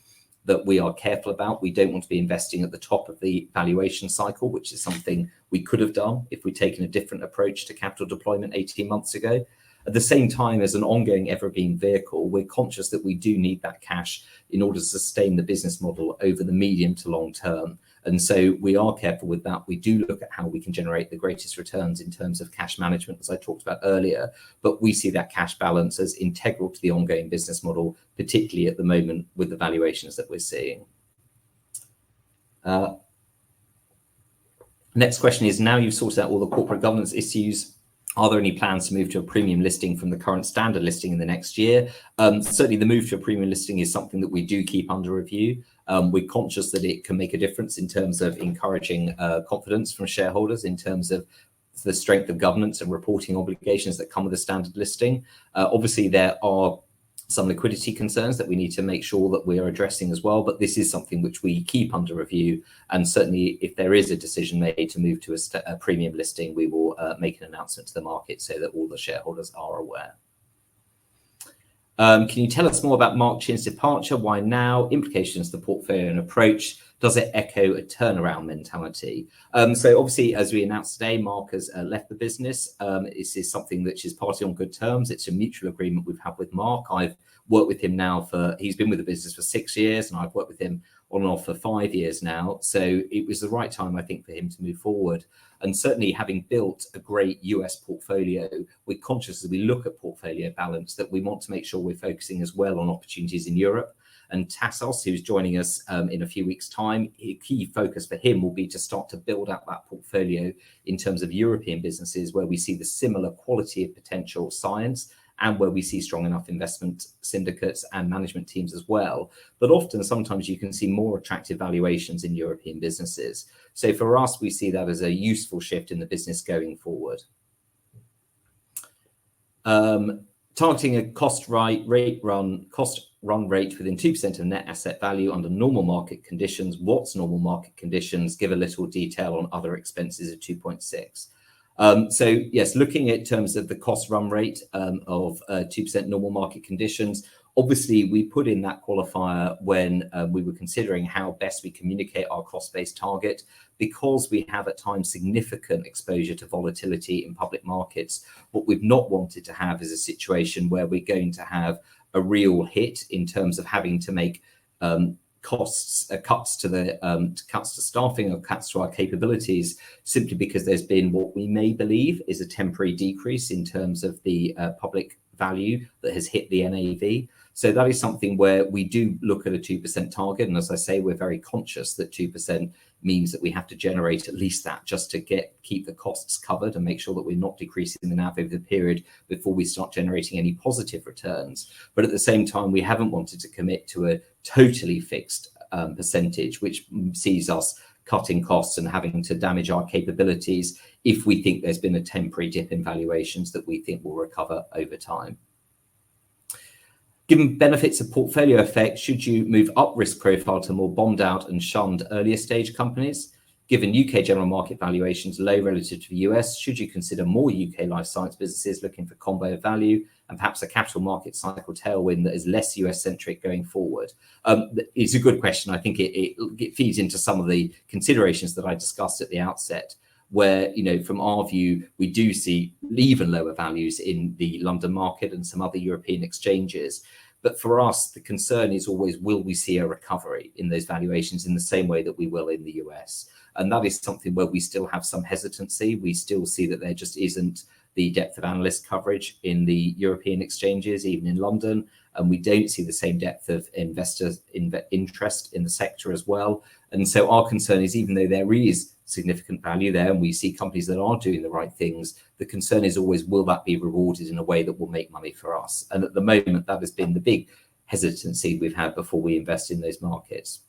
that we are careful about. We don't want to be investing at the top of the valuation cycle, which is something we could have done if we'd taken a different approach to capital deployment 18 months ago. At the same time, as an ongoing evergreen vehicle, we're conscious that we do need that cash in order to sustain the business model over the medium to long term. And so we are careful with that. We do look at how we can generate the greatest returns in terms of cash management, as I talked about earlier, but we see that cash balance as integral to the ongoing business model, particularly at the moment with the valuations that we're seeing. Next question is, now you've sorted out all the corporate governance issues, are there any plans to move to a premium listing from the current standard listing in the next year? Certainly the move to a premium listing is something that we do keep under review. We're conscious that it can make a difference in terms of encouraging confidence from shareholders in terms of the strength of governance and reporting obligations that come with a standard listing. Obviously, there are some liquidity concerns that we need to make sure that we are addressing as well, but this is something which we keep under review, and certainly if there is a decision made to move to a premium listing, we will make an announcement to the market so that all the shareholders are aware. Can you tell us more about Mark Chin's departure? Why now? Implications to the portfolio and approach? Does it echo a turnaround mentality? So obviously, as we announced today, Mark has left the business. This is something that is partly on good terms. It's a mutual agreement we've had with Mark. I've worked with him now he's been with the business for 6 years, and I've worked with him on and off for 5 years now. So it was the right time, I think, for him to move forward. And certainly having built a great US portfolio, we're conscious as we look at portfolio balance that we want to make sure we're focusing as well on opportunities in Europe. And Tassos, who's joining us in a few weeks' time, a key focus for him will be to start to build out that portfolio in terms of European businesses where we see the similar quality of potential science and where we see strong enough investment syndicates and management teams as well. But often, sometimes you can see more attractive valuations in European businesses. So for us, we see that as a useful shift in the business going forward. Targeting a cost run rate within 2% of net asset value under normal market conditions. What's normal market conditions? Give a little detail on other expenses of 2.6. So yes, looking at terms of the cost run rate of 2% normal market conditions, obviously we put in that qualifier when we were considering how best we communicate our cost-based target, because we have at times significant exposure to volatility in public markets. What we've not wanted to have is a situation where we're going to have a real hit in terms of having to make cuts to staffing or cuts to our capabilities, simply because there's been what we may believe is a temporary decrease in terms of the public value that has hit the NAV. So that is something where we do look at a 2% target. And as I say, we're very conscious that 2% means that we have to generate at least that just to keep the costs covered and make sure that we're not decreasing the NAV over the period before we start generating any positive returns. But at the same time, we haven't wanted to commit to a totally fixed percentage, which sees us cutting costs and having to damage our capabilities if we think there's been a temporary dip in valuations that we think will recover over time. Given benefits of portfolio effect, should you move up risk profile to more bombed out and shunned earlier stage companies? Given UK general market valuations low relative to the US, should you consider more UK life science businesses looking for combo value and perhaps a capital market cycle tailwind that is less US centric going forward? It's a good question. I think it feeds into some of the considerations that I discussed at the outset, where, you know, from our view, we do see even lower values in the London market and some other European exchanges. But for us, the concern is always, will we see a recovery in those valuations in the same way that we will in the US? And that is something where we still have some hesitancy. We still see that there just isn't the depth of analyst coverage in the European exchanges, even in London. And we don't see the same depth of investors' interest in the sector as well. And so our concern is, even though there is significant value there and we see companies that are doing the right things, the concern is always, will that be rewarded in a way that will make money for us? And at the moment, that has been the big hesitancy we've had before we invest in those markets.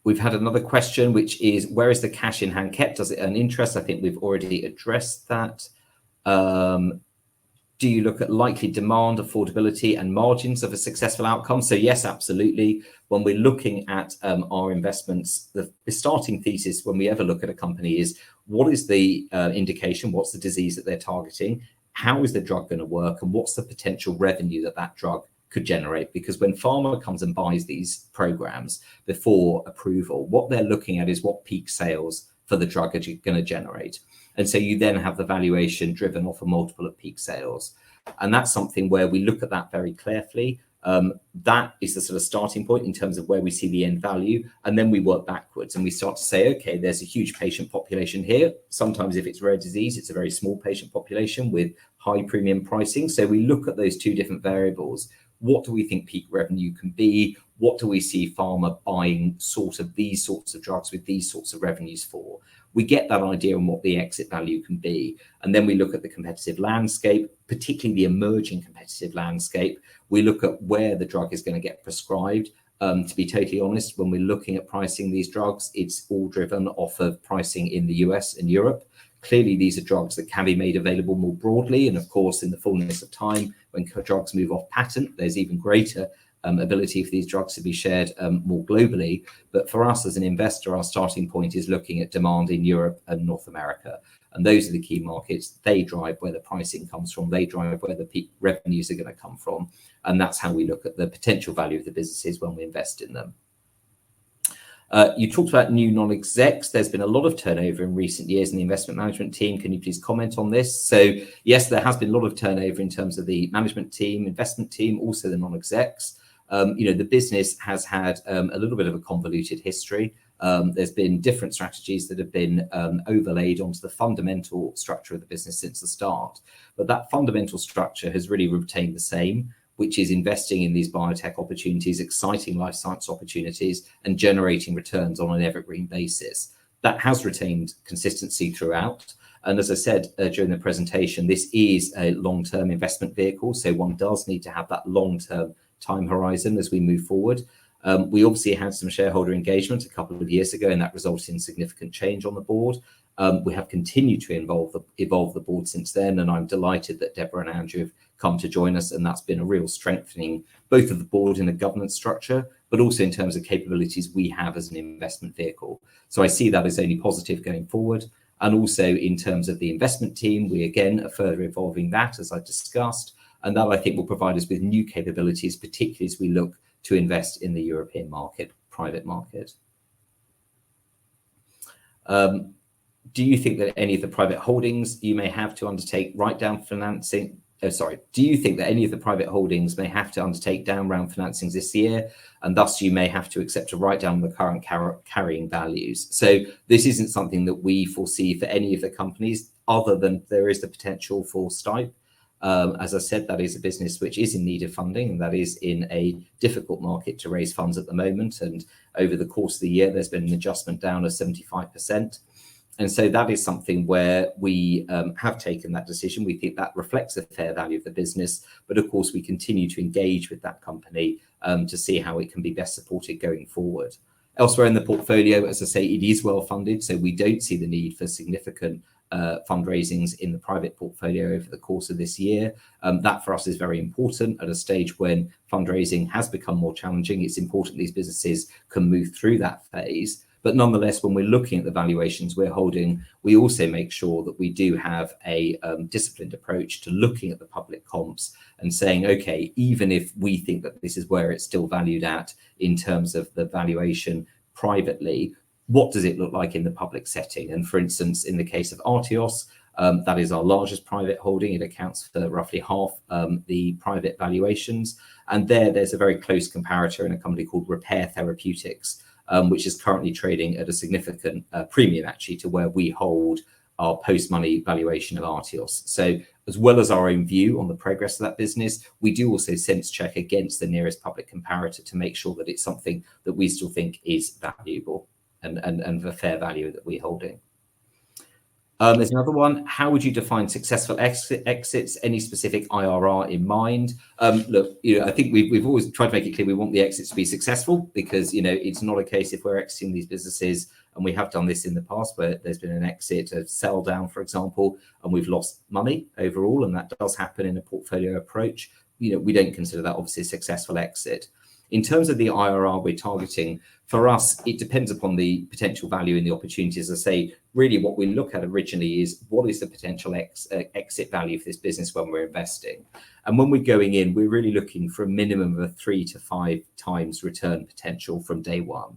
We've had another question, which is, where is the cash in hand kept? Does it earn interest? I think we've already addressed that. Do you look at likely demand, affordability, and margins of a successful outcome? So yes, absolutely. When we're looking at our investments, the starting thesis when we ever look at a company is, what is the indication? What's the disease that they're targeting? How is the drug going to work? And what's the potential revenue that that drug could generate? Because when pharma comes and buys these programs before approval, what they're looking at is what peak sales for the drug are going to generate. And so you then have the valuation driven off a multiple of peak sales. And that's something where we look at that very carefully. That is the sort of starting point in terms of where we see the end value. And then we work backwards and we start to say, okay, there's a huge patient population here. Sometimes if it's rare disease, it's a very small patient population with high premium pricing. So we look at those two different variables. What do we think peak revenue can be? What do we see pharma buying sort of these sorts of drugs with these sorts of revenues for? We get that idea on what the exit value can be. And then we look at the competitive landscape, particularly the emerging competitive landscape. We look at where the drug is going to get prescribed. To be totally honest, when we're looking at pricing these drugs, it's all driven off of pricing in the US and Europe. Clearly, these are drugs that can be made available more broadly. And of course, in the fullness of time, when drugs move off patent, there's even greater ability for these drugs to be shared more globally. But for us as an investor, our starting point is looking at demand in Europe and North America. And those are the key markets. They drive where the pricing comes from. They drive where the peak revenues are going to come from. And that's how we look at the potential value of the businesses when we invest in them. You talked about new non-execs. There's been a lot of turnover in recent years in the investment management team. Can you please comment on this? So yes, there has been a lot of turnover in terms of the management team, investment team, also the non-execs. The business has had a little bit of a convoluted history. There's been different strategies that have been overlaid onto the fundamental structure of the business since the start. But that fundamental structure has really retained the same, which is investing in these biotech opportunities, exciting life science opportunities, and generating returns on an evergreen basis. That has retained consistency throughout. And as I said during the presentation, this is a long-term investment vehicle. So one does need to have that long-term time horizon as we move forward. We obviously had some shareholder engagement a couple of years ago, and that resulted in significant change on the board. We have continued to evolve the board since then, and I'm delighted that Deborah and Andrew have come to join us, and that's been a real strengthening both of the board in a governance structure, but also in terms of capabilities we have as an investment vehicle. So I see that as only positive going forward. And also in terms of the investment team, we again are further evolving that, as I discussed, and that I think will provide us with new capabilities, particularly as we look to invest in the European market, private market. Do you think that any of the private holdings you may have to undertake write-down financing? Do you think that any of the private holdings may have to undertake down round financings this year, and thus you may have to accept a write-down on the current carrying values? So this isn't something that we foresee for any of the companies, other than there is the potential for Stipe. As I said, that is a business which is in need of funding, and that is in a difficult market to raise funds at the moment. And over the course of the year, there's been an adjustment down of 75%. And so that is something where we have taken that decision. We think that reflects the fair value of the business, but of course we continue to engage with that company to see how it can be best supported going forward. Elsewhere in the portfolio, as I say, it is well funded, so we don't see the need for significant fundraisings in the private portfolio over the course of this year. That for us is very important at a stage when fundraising has become more challenging. It's important these businesses can move through that phase. But nonetheless, when we're looking at the valuations we're holding, we also make sure that we do have a disciplined approach to looking at the public comps and saying, okay, even if we think that this is where it's still valued at in terms of the valuation privately, what does it look like in the public setting? And for instance, in the case of Artios, that is our largest private holding. It accounts for roughly half the private valuations. And there's a very close comparator in a company called Repair Therapeutics, which is currently trading at a significant premium actually to where we hold our post-money valuation of Artios. So as well as our own view on the progress of that business, we do also sense check against the nearest public comparator to make sure that it's something that we still think is valuable and the fair value that we're holding. There's another one. How would you define successful exits? Any specific IRR in mind? Look, I think we've always tried to make it clear we want the exits to be successful, because it's not a case if we're exiting these businesses, and we have done this in the past where there's been an exit, a sell down, for example, and we've lost money overall, and that does happen in a portfolio approach. We don't consider that obviously a successful exit. In terms of the IRR we're targeting, for us, it depends upon the potential value in the opportunities. As I say, really what we look at originally is what is the potential exit value for this business when we're investing. And when we're going in, we're really looking for a minimum of a 3 to 5 times return potential from day one.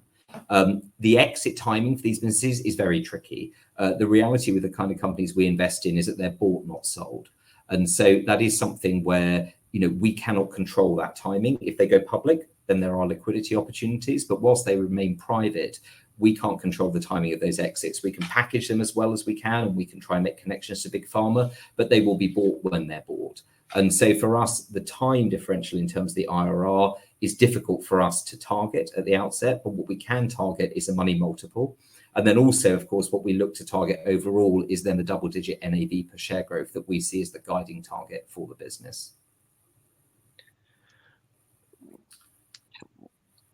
The exit timing for these businesses is very tricky. The reality with the kind of companies we invest in is that they're bought, not sold. And so that is something where we cannot control that timing. If they go public, then there are liquidity opportunities. But whilst they remain private, we can't control the timing of those exits. We can package them as well as we can, and we can try and make connections to Big Pharma, but they will be bought when they're bought. And so for us, the time differential in terms of the IRR is difficult for us to target at the outset, but what we can target is a money multiple. And then also, of course, what we look to target overall is then the double-digit NAV per share growth that we see as the guiding target for the business.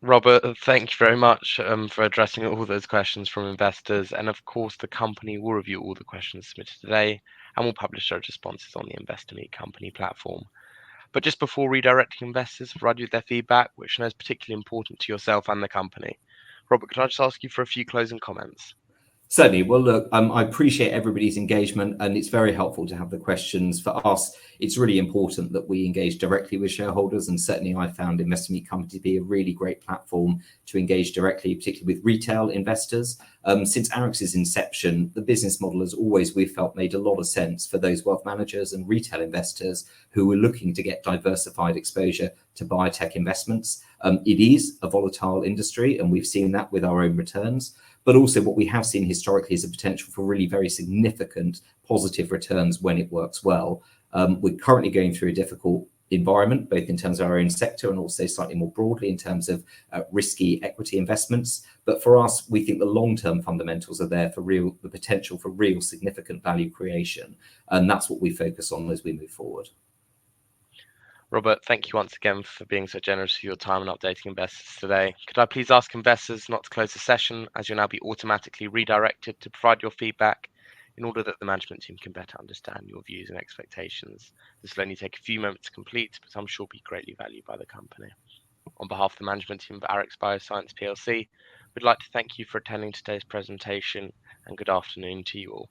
Robert, thank you very much for addressing all those questions from investors. And of course, the company will review all the questions submitted today and will publish those responses on the Investor Meet Company platform. But just before redirecting investors to provide you with their feedback, which I know is particularly important to yourself and the company, Robert, could I just ask you for a few closing comments? Certainly. Well, look, I appreciate everybody's engagement, and it's very helpful to have the questions. For us, it's really important that we engage directly with shareholders, and certainly I found Investor Meet Company to be a really great platform to engage directly, particularly with retail investors. Since ARIX's inception, the business model has always, we've felt, made a lot of sense for those wealth managers and retail investors who were looking to get diversified exposure to biotech investments. It is a volatile industry, and we've seen that with our own returns. But also what we have seen historically is a potential for really very significant positive returns when it works well. We're currently going through a difficult environment, both in terms of our own sector and also slightly more broadly in terms of risky equity investments. But for us, we think the long-term fundamentals are there for the potential for real significant value creation. And that's what we focus on as we move forward. Robert, thank you once again for being so generous with your time and updating investors today. Could I please ask investors not to close the session, as you'll now be automatically redirected to provide your feedback in order that the management team can better understand your views and expectations. This will only take a few moments to complete, but I'm sure will be greatly valued by the company. On behalf of the management team of ARIX Bioscience PLC, we'd like to thank you for attending today's presentation, and good afternoon to you all.